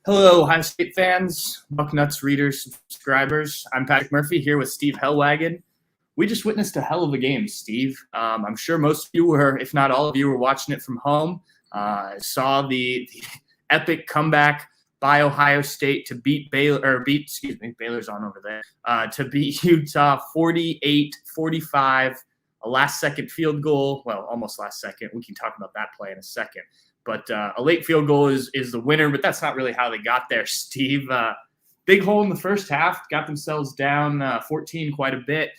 Hello, Ohio State fans, Bucknuts readers, subscribers. I'm Patrick Murphy here with Steve Hellwagon. We just witnessed a hell of a game, Steve. I'm sure most of you were, if not all of you, were watching it from home. Saw the epic comeback by Ohio State to beat Baylor's on over there, to beat Utah 48-45, a last-second field goal. Well, almost last second. We can talk about that play in a second. But a late field goal is the winner, but that's not really how they got there, Steve. Big hole in the first half, got themselves down 14 quite a bit.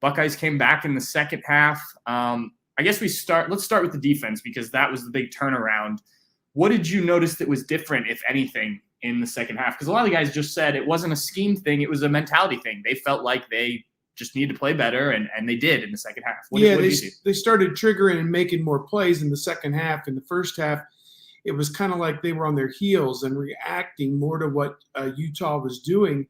Buckeyes came back in the second half. I guess let's start with the defense because that was the big turnaround. What did you notice that was different, if anything, in the second half? Because a lot of the guys just said it wasn't a scheme thing, it was a mentality thing. They felt like they just needed to play better, and they did in the second half. What did you see? They started triggering and making more plays in the second half. In the first half, it was kind of like they were on their heels and reacting more to what Utah was doing.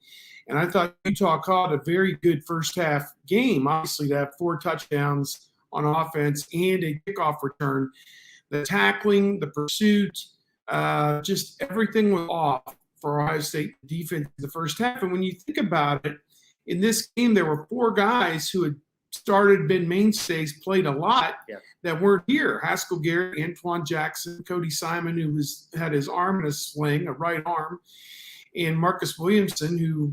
And I thought Utah caught a very good first half game, obviously, to have 4 touchdowns on offense and a kickoff return. The tackling, the pursuit, just everything was off for Ohio State defense in the first half. And when you think about it, in this game, there were 4 guys who had been mainstays, played a lot, that weren't here. Haskell Garrett, Antoine Jackson, Cody Simon, who had his arm in a sling, a right arm, and Marcus Williamson, who,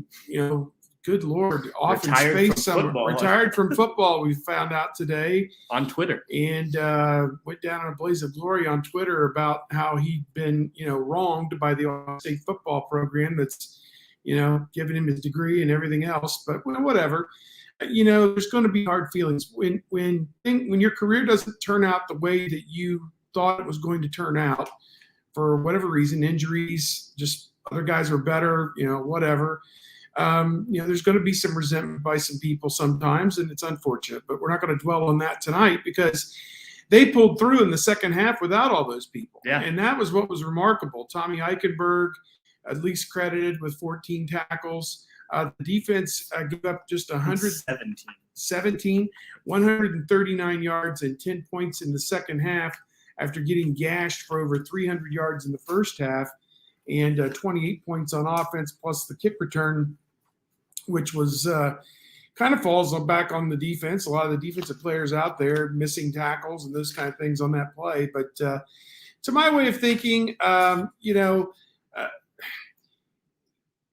good Lord, off in space somewhere. Retired from football, we found out today. On Twitter. And went down in a blaze of glory on Twitter about how he'd been, wronged by the Ohio State football program that's, giving him his degree and everything else, but whatever. There's going to be hard feelings when your career doesn't turn out the way that you thought it was going to turn out for whatever reason, injuries, just other guys are better, whatever. There's going to be some resentment by some people sometimes, and it's unfortunate, but we're not going to dwell on that tonight because they pulled through in the second half without all those people. Yeah. And that was what was remarkable. Tommy Eichenberg, at least credited with 14 tackles. The defense gave up just 139 yards and 10 points in the second half after getting gashed for over 300 yards in the first half and 28 points on offense plus the kick return, which was kind of falls back on the defense. A lot of the defensive players out there missing tackles and those kind of things on that play. But to my way of thinking,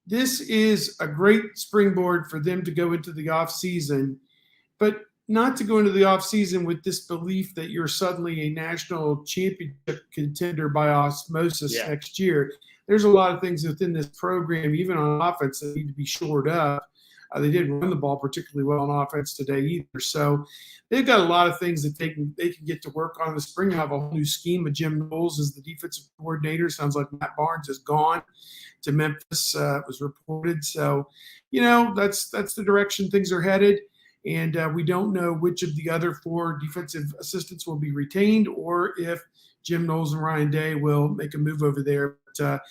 this is a great springboard for them to go into the offseason, but not to go into the offseason with this belief that you're suddenly a national championship contender by osmosis next year. There's a lot of things within this program, even on offense, that need to be shored up. They didn't run the ball particularly well on offense today either. So they've got a lot of things that they can get to work on in the spring. They have a whole new scheme. Jim Knowles is the defensive coordinator. Sounds like Matt Barnes is gone to Memphis, was reported. So, that's the direction things are headed. And we don't know which of the other 4 defensive assistants will be retained or if Jim Knowles and Ryan Day will make a move over there. But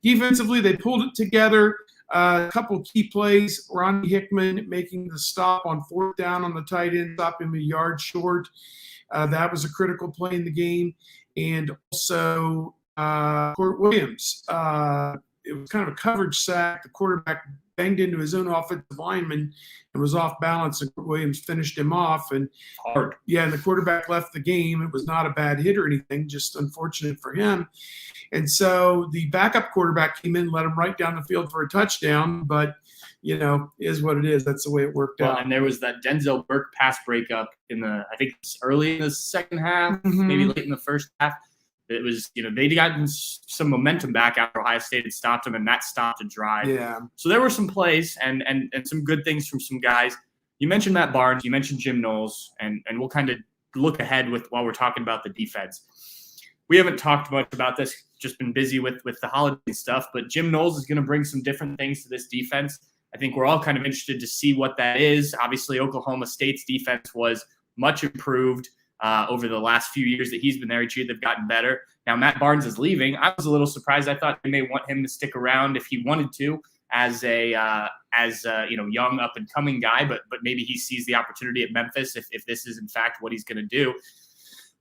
defensively, they pulled it together. A couple key plays, Ronnie Hickman making the stop on 4th down on the tight end, stopping him a yard short. That was a critical play in the game. And also Court Williams. It was kind of a coverage sack. The quarterback banged into his own offensive lineman and was off balance, and Williams finished him off. And hard. Yeah, and the quarterback left the game. It was not a bad hit or anything, just unfortunate for him. And so the backup quarterback came in, let him right down the field for a touchdown, but, is what it is. That's the way it worked out. And there was that Denzel Burke pass breakup I think early in the second half, maybe late in the first half. It was, they'd gotten some momentum back after Ohio State had stopped them, and that stopped a drive. Yeah. So there were some plays and some good things from some guys. You mentioned Matt Barnes, you mentioned Jim Knowles, and we'll kind of look ahead while we're talking about the defense. We haven't talked much about this, just been busy with the holiday stuff, but Jim Knowles is going to bring some different things to this defense. I think we're all kind of interested to see what that is. Obviously, Oklahoma State's defense was much improved over the last few years that he's been there. Each year they've gotten better. Now Matt Barnes is leaving. I was a little surprised. I thought they may want him to stick around if he wanted to as a young up and coming guy, but maybe he sees the opportunity at Memphis if this is in fact what he's going to do.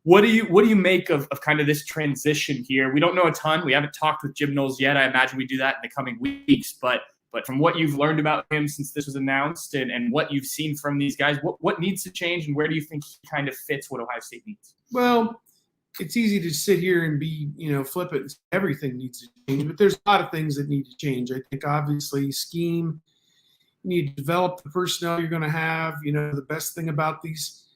What do you make of kind of this transition here? We don't know a ton. We haven't talked with Jim Knowles yet. I imagine we do that in the coming weeks. But from what you've learned about him since this was announced and what you've seen from these guys, what needs to change and where do you think he kind of fits what Ohio State needs? Well, it's easy to sit here and be, flippant and say everything needs to change, but there's a lot of things that need to change. I think obviously scheme, you need to develop the personnel you're going to have. The best thing about these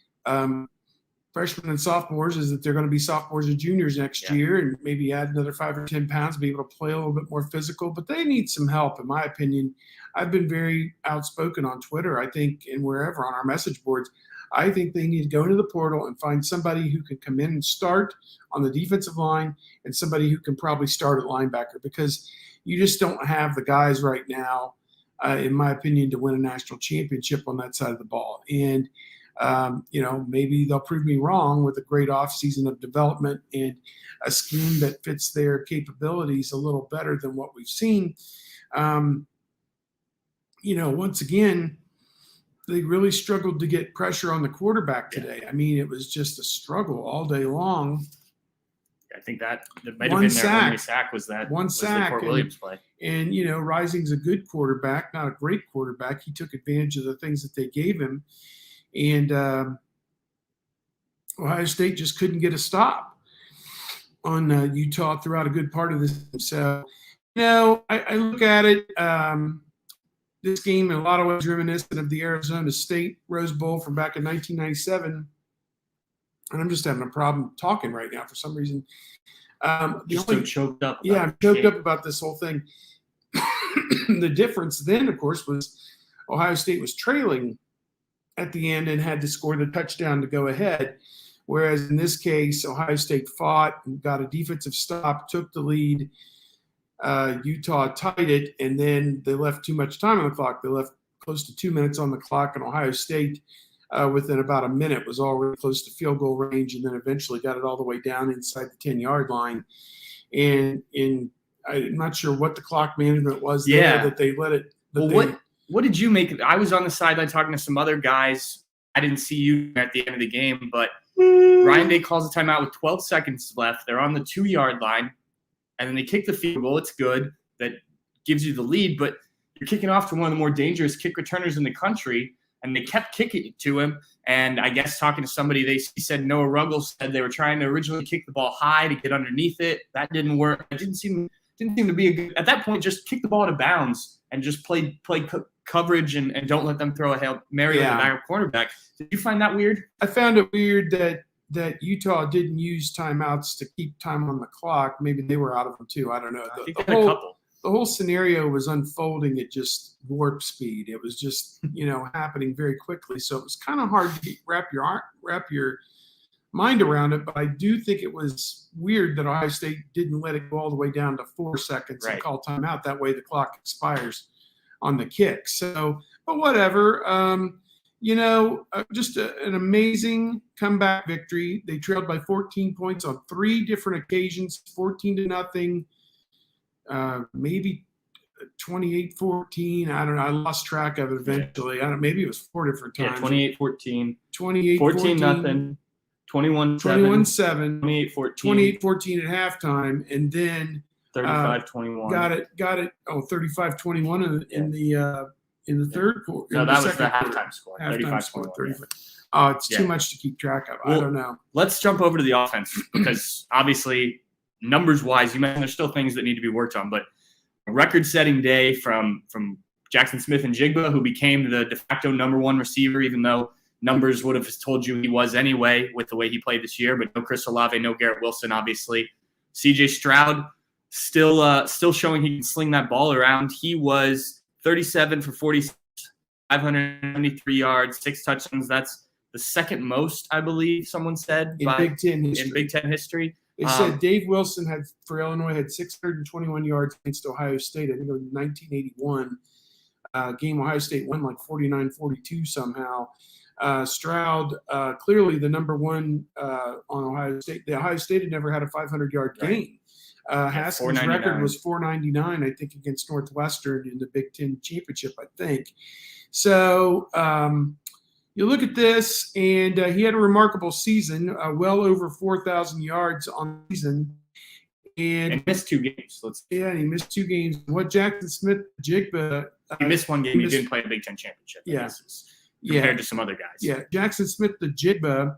freshmen and sophomores is that they're going to be sophomores and juniors next year, and maybe add another 5 or 10 pounds, be able to play a little bit more physical, but they need some help, in my opinion. I've been very outspoken on Twitter, I think, and wherever on our message boards. I think they need to go into the portal and find somebody who can come in and start on the defensive line and somebody who can probably start at linebacker, because you just don't have the guys right now, in my opinion, to win a national championship on that side of the ball. And, maybe they'll prove me wrong with a great offseason of development and a scheme that fits their capabilities a little better than what we've seen. Once again, they really struggled to get pressure on the quarterback today. I mean, it was just a struggle all day long. I think that might have been their only sack was the Fort Williams play. And, Rising's a good quarterback, not a great quarterback. He took advantage of the things that they gave him. And Ohio State just couldn't get a stop on Utah throughout a good part of this. So, I look at it, this game in a lot of ways reminiscent of the Arizona State Rose Bowl from back in 1997. And I'm just having a problem talking right now for some reason. So choked up. Yeah, I'm choked up about this whole thing. The difference then, of course, was Ohio State was trailing at the end and had to score the touchdown to go ahead. Whereas in this case, Ohio State fought and got a defensive stop, took the lead. Utah tied it, and then they left too much time on the clock. They left close to 2 minutes on the clock, and Ohio State, within about a minute, was already close to field goal range, and then eventually got it all the way down inside the 10-yard line. And I'm not sure what the clock management was there that they let it. What did you make? I was on the sideline talking to some other guys. I didn't see you at the end of the game, but Ryan Day calls a timeout with 12 seconds left. They're on the 2-yard line. And then they kick the field goal. It's good. That gives you the lead, but you're kicking off to one of the more dangerous kick returners in the country, and they kept kicking it to him. And I guess talking to somebody, he said Noah Ruggles said they were trying to originally kick the ball high to get underneath it. That didn't work. It didn't seem to be a good – at that point, just kick the ball out of bounds and just play coverage and don't let them throw a Hail Mary on the back of cornerback. Did you find that weird? I found it weird that Utah didn't use timeouts to keep time on the clock. Maybe they were out of them too. I don't know. I think they had a couple. The whole scenario was unfolding at just warp speed. It was just, happening very quickly. So it was kind of hard to wrap your mind around it. But I do think it was weird that Ohio State didn't let it go all the way down to 4 seconds and call timeout. That way the clock expires on the kick. So, but whatever. Just an amazing comeback victory. They trailed by 14 points on 3 different occasions, 14-0, maybe 28-14. I don't know. I lost track of it eventually. Maybe it was 4 different times. Yeah, 28-14. 28-14. 14-0. 21-7. 28-14. 28-14 at halftime. And then 35-21. Got it. Oh, 35-21 in the third quarter. No, that was the halftime score. 35-21. Oh, it's too much to keep track of. I don't know. Let's jump over to the offense because obviously, numbers-wise, you mentioned there's still things that need to be worked on. But a record-setting day from Jackson Smith and Jigba, who became the de facto number 1 receiver, even though numbers would have told you he was anyway with the way he played this year. But no Chris Olave, no Garrett Wilson, obviously. C.J. Stroud still showing he can sling that ball around. He was 37 for 46, 573 yards, 6 touchdowns. That's the second most, I believe, someone said. In Big Ten history. They said Dave Wilson for Illinois had 621 yards against Ohio State. I think it was 1981 game. Ohio State won like 49-42 somehow. Stroud, clearly the number 1 on Ohio State. The Ohio State had never had a 500-yard game. Haskins' record was 499, I think, against Northwestern in the Big Ten championship, I think. So, you look at this, and he had a remarkable season, well over 4,000 yards on the season. And missed 2 games. And he missed 2 games. What Jackson Smith-Njigba he missed 1 game. He didn't play a Big Ten championship. Yeah. Compared to some other guys. Yeah. Jackson Smith-Njigba,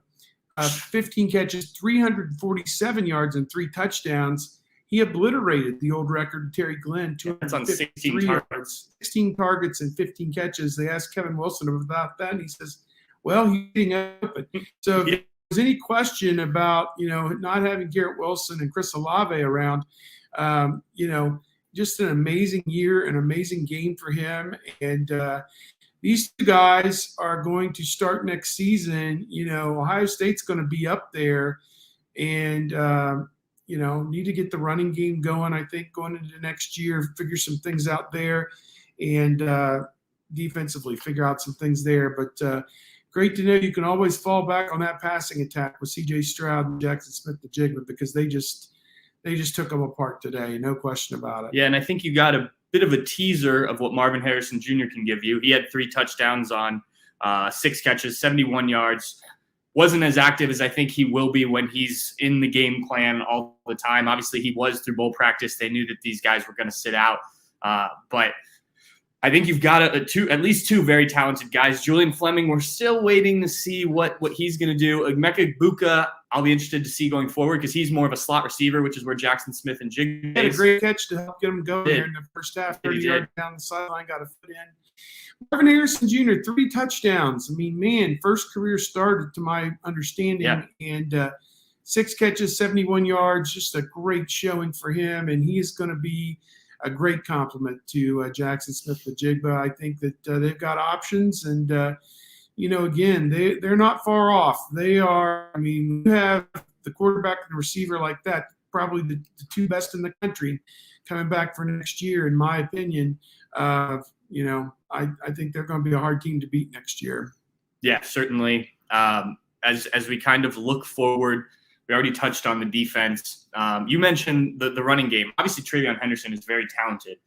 15 catches, 347 yards, and 3 touchdowns. He obliterated the old record, Terry Glenn, 253 yards, 16 targets, and 15 catches. They asked Kevin Wilson about that, and he says, well, he's getting open. So if there's any question about, not having Garrett Wilson and Chris Olave around, just an amazing year, an amazing game for him. And these 2 guys are going to start next season. Ohio State's going to be up there, and need to get the running game going, I think, going into next year, figure some things out there, and defensively figure out some things there. But great to know you can always fall back on that passing attack with C.J. Stroud and Jackson Smith-Njigba, because they just took them apart today, no question about it. Yeah, and I think you got a bit of a teaser of what Marvin Harrison Jr. can give you. He had 3 touchdowns on 6 catches, 71 yards. Wasn't as active as I think he will be when he's in the game plan all the time. Obviously, he was through bowl practice. They knew that these guys were going to sit out. But I think you've got at least 2 very talented guys. Julian Fleming, we're still waiting to see what he's going to do. Emeka Egbuka, I'll be interested to see going forward, because he's more of a slot receiver, which is where Jackson Smith-Njigba had a great catch to help get him going there in the first half, 30 yards down the sideline, got a foot in. Marvin Harrison Jr., 3 touchdowns. I mean, man, first career start to my understanding, and 6 catches, 71 yards, just a great showing for him, and he is going to be a great compliment to Jackson Smith-Njigba. I think that they've got options, and again, they're not far off. They are. I mean, you have the quarterback and the receiver like that, probably the 2 best in the country, coming back for next year, in my opinion. I think they're going to be a hard team to beat next year. Yeah, certainly. As we kind of look forward, we already touched on the defense. You mentioned the running game. Obviously, TreVeyon Henderson is very talented.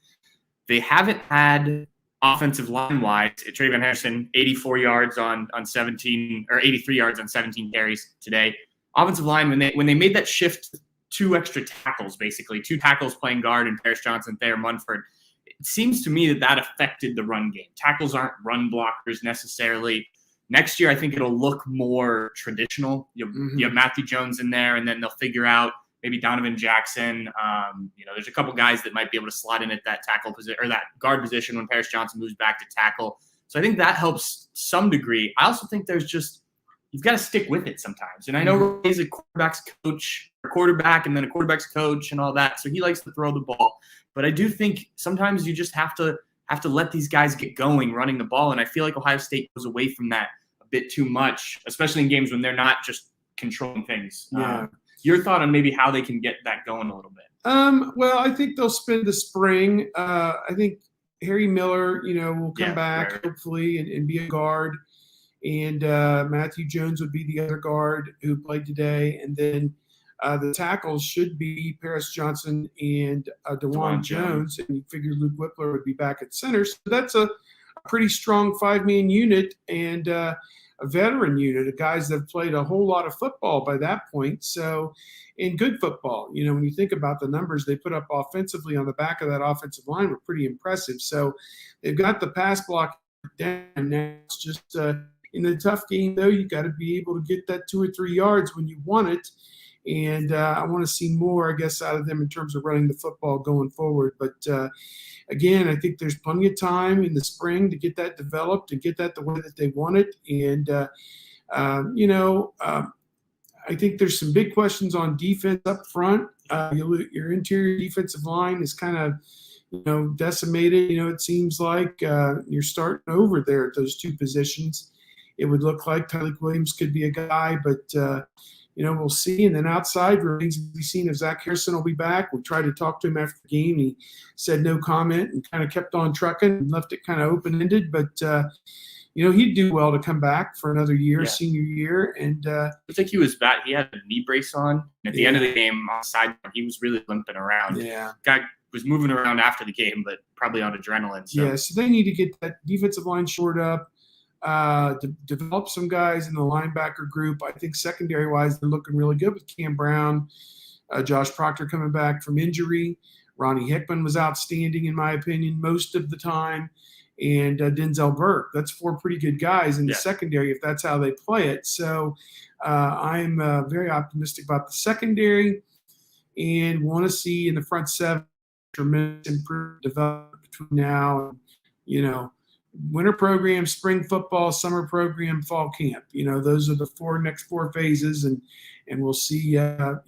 They haven't had offensive line-wise. TreVeyon Henderson, 84 yards on 17, or 83 yards on 17 carries today. Offensive line, when they made that shift, 2 extra tackles, basically 2 tackles playing guard, and Paris Johnson, Thayer Munford. It seems to me that affected the run game. Tackles aren't run blockers necessarily. Next year, I think it'll look more traditional. You have Matthew Jones in there, and then they'll figure out maybe Donovan Jackson. There's a couple guys that might be able to slot in at that tackle position or that guard position when Paris Johnson moves back to tackle. So I think that helps some degree. I also think you've got to stick with it sometimes. And I know he's a quarterback, and then a quarterback's coach and all that. So he likes to throw the ball. But I do think sometimes you just have to let these guys get going running the ball. And I feel like Ohio State goes away from that a bit too much, especially in games when they're not just controlling things. Yeah. Your thought on maybe how they can get that going a little bit? Well, I think they'll spend the spring. I think Harry Miller, will come back hopefully and be a guard. And Matthew Jones would be the other guard who played today. And then the tackles should be Paris Johnson and DeJuan Jones. And you figure Luke Whippler would be back at center. So that's a pretty strong 5-man unit, and a veteran unit of guys that have played a whole lot of football by that point. So, in good football, when you think about the numbers they put up offensively on the back of that offensive line were pretty impressive. So they've got the pass block down. Now it's just in the tough game, though, you got to be able to get that 2 or 3 yards when you want it. And I want to see more, I guess, out of them in terms of running the football going forward. But again, I think there's plenty of time in the spring to get that developed and get that the way that they want it. And, I think there's some big questions on defense up front. Your interior defensive line is kind of, decimated. It seems like you're starting over there at those 2 positions. It would look like Tyleik Williams could be a guy, but we'll see. And then outside, remains to be seen if Zach Harrison will be back. We tried to talk to him after the game. He said no comment and kind of kept on trucking and left it kind of open-ended. But, he'd do well to come back for another year, senior year. And I think he was bad. He had a knee brace on. And at the end of the game, on the sideline, he was really limping around. Yeah. Guy was moving around after the game, but probably on adrenaline. So they need to get that defensive line shored up. develop some guys in the linebacker group. I think secondary-wise, they're looking really good with Cam Brown, Josh Proctor coming back from injury. Ronnie Hickman was outstanding, in my opinion, most of the time. And Denzel Burke. That's 4 pretty good guys in the secondary if that's how they play it. So I'm very optimistic about the secondary and want to see in the front 7 tremendous improvement development between now and, winter program, spring football, summer program, fall camp. Those are the next four phases, and we'll see. They'll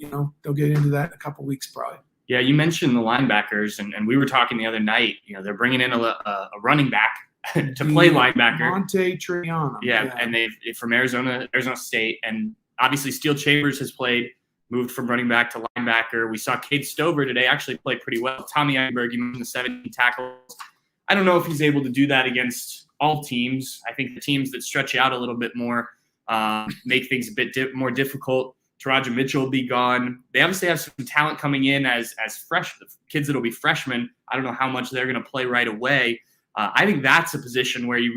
get into that in a couple weeks probably. Yeah, you mentioned the linebackers, and we were talking the other night. They're bringing in a running back to play linebacker. Monte Triano. Yeah, and they've from Arizona State, and obviously Steele Chambers has moved from running back to linebacker. We saw Cade Stover today actually play pretty well. Tommy Eisenberg, you mentioned the 17 tackles. I don't know if he's able to do that against all teams. I think the teams that stretch out a little bit more make things a bit more difficult. Taraja Mitchell will be gone. They obviously have some talent coming in as kids that'll be freshmen. I don't know how much they're going to play right away. I think that's a position where you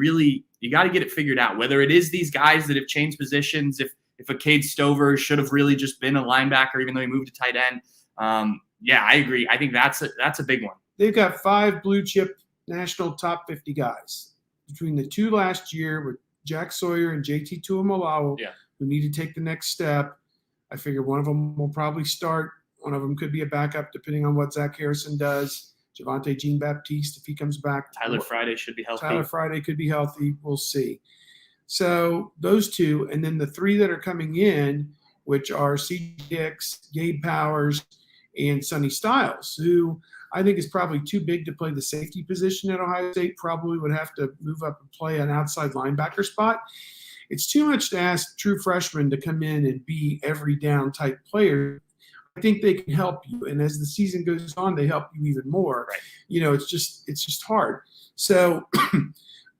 got to get it figured out, whether it is these guys that have changed positions, if a Cade Stover should have really just been a linebacker, even though he moved to tight end. I agree. I think that's a big one. They've got 5 blue chip national top 50 guys between the 2 last year with Jack Sawyer and JT Tuamoloau, who need to take the next step. I figure one of them will probably start. One of them could be a backup depending on what Zach Harrison does. Javonte Jean-Baptiste, if he comes back. Tyler Friday should be healthy. Tyler Friday could be healthy. We'll see. So those 2, and then the 3 that are coming in, which are C. Hicks, Gabe Powers, and Sonny Styles, who I think is probably too big to play the safety position at Ohio State, probably would have to move up and play an outside linebacker spot. It's too much to ask true freshmen to come in and be every down type player. I think they can help you, and as the season goes on, they help you even more. Right. It's just hard. So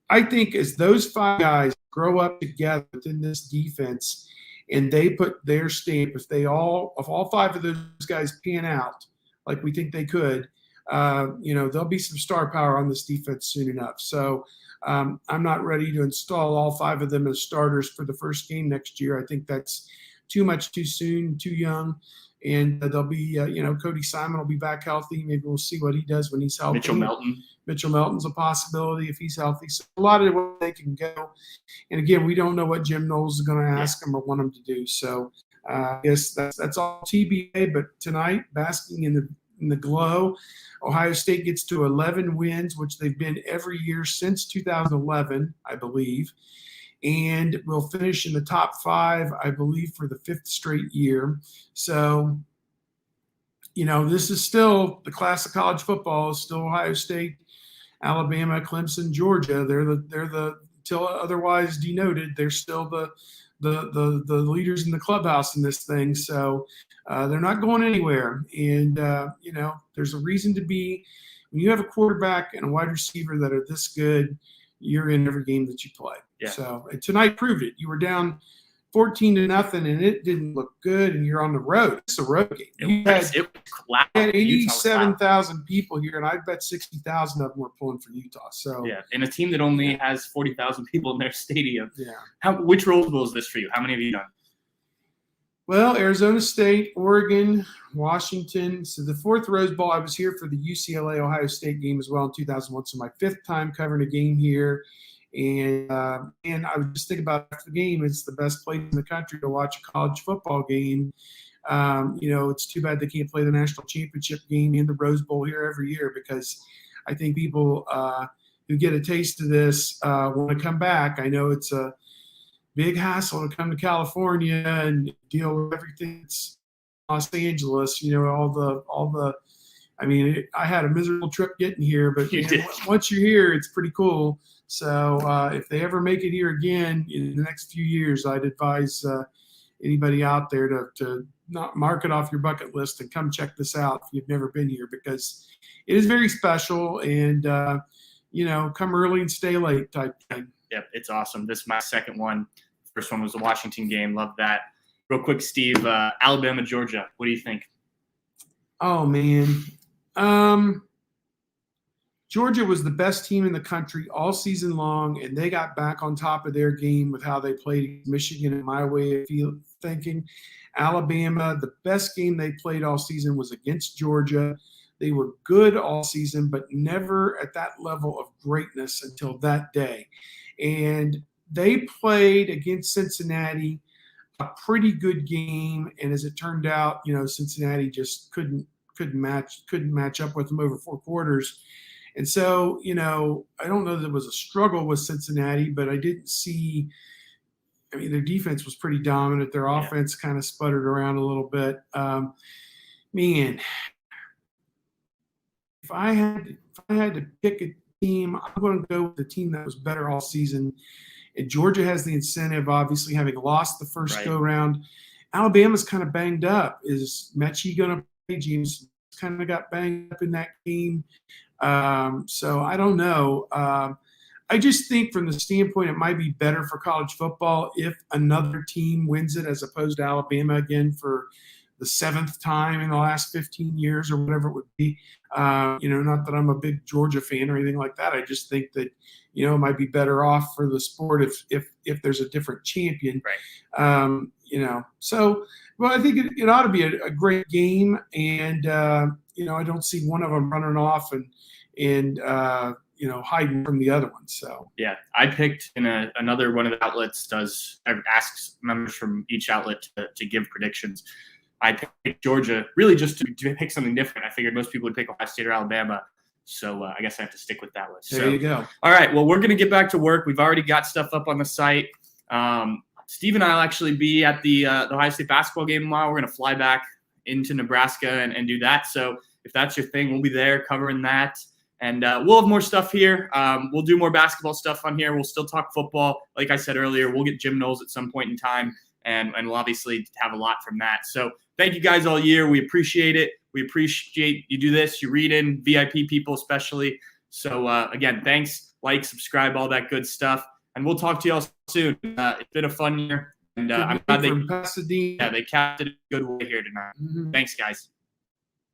I think as those 5 guys grow up together within this defense, and they put their stamp, if all 5 of those guys pan out like we think they could, there'll be some star power on this defense soon enough. So I'm not ready to install all 5 of them as starters for the first game next year. I think that's too much too soon, too young. And they'll be, Cody Simon will be back healthy. Maybe we'll see what he does when he's healthy. Mitchell Melton's a possibility if he's healthy. So a lot of where they can go. And again, we don't know what Jim Knowles is going to ask them or want them to do. So I guess that's all TBA. But tonight, basking in the glow, Ohio State gets to 11 wins, which they've been every year since 2011, I believe. And we'll finish in the top 5, I believe, for the 5th straight year. So, this is still the class of college football. It's still Ohio State, Alabama, Clemson, Georgia. They're the till otherwise denoted. They're still the leaders in the clubhouse in this thing. So they're not going anywhere. And there's a reason to be. When you have a quarterback and a wide receiver that are this good, you're in every game that you play. Yeah. So and tonight proved it. You were down 14-0, and it didn't look good, and you're on the road. It's a road game. You had 87,000 people here, and I bet 60,000 of them were pulling for Utah. So and a team that only has 40,000 people in their stadium. Yeah. Which Rose Bowl is this for you? How many have you done? Well, Arizona State, Oregon, Washington. So the 4th Rose Bowl, I was here for the UCLA-Ohio State game as well in 2001. So my 5th time covering a game here. And I was just thinking about after the game, it's the best place in the country to watch a college football game. It's too bad they can't play the national championship game in the Rose Bowl here every year, because I think people who get a taste of this want to come back. I know it's a big hassle to come to California and deal with everything that's Los Angeles, I had a miserable trip getting here, but once you're here, it's pretty cool. So if they ever make it here again in the next few years, I'd advise anybody out there to not mark it off your bucket list and come check this out if you've never been here, because it is very special, and come early and stay late type thing. Yep, it's awesome. This is my 2nd one. First one was the Washington game. Love that. Real quick, Steve, Alabama, Georgia. What do you think? Oh, man. Georgia was the best team in the country all season long, and they got back on top of their game with how they played Michigan, in my way of thinking. Alabama, the best game they played all season was against Georgia. They were good all season, but never at that level of greatness until that day. And they played against Cincinnati a pretty good game, and as it turned out, Cincinnati just couldn't match up with them over 4 quarters. And so, I don't know that it was a struggle with Cincinnati, but I didn't see – I mean, their defense was pretty dominant. Their offense kind of sputtered around a little bit. Man, if I had to pick a team, I'm going to go with the team that was better all season. And Georgia has the incentive, obviously, having lost the first go-round. Alabama's kind of banged up. Is Mechie going to play? James kind of got banged up in that game. So I don't know. I just think from the standpoint it might be better for college football if another team wins it as opposed to Alabama again for the 7th time in the last 15 years or whatever it would be. Not that I'm a big Georgia fan or anything like that. I just think that, it might be better off for the sport if there's a different champion. So, well, I think it ought to be a great game. And, I don't see one of them running off and hiding from the other one. So yeah, I picked in another one of the outlets asks members from each outlet to give predictions. I picked Georgia really just to pick something different. I figured most people would pick Ohio State or Alabama, so I guess I have to stick with that one. There you go. All right, well, we're going to get back to work. We've already got stuff up on the site. Steve and I will actually be at the Ohio State basketball game tomorrow. We're going to fly back into Nebraska and do that. So if that's your thing, we'll be there covering that. And we'll have more stuff here. We'll do more basketball stuff on here. We'll still talk football. Like I said earlier, we'll get Jim Knowles at some point in time, and we'll obviously have a lot from that. So thank you guys all year. We appreciate it. We appreciate you do this. You read in, VIP people especially. So, again, thanks. Like, subscribe, all that good stuff. And we'll talk to you all soon. It's been a fun year. And I'm glad they capped it a good way here tonight. Thanks, guys.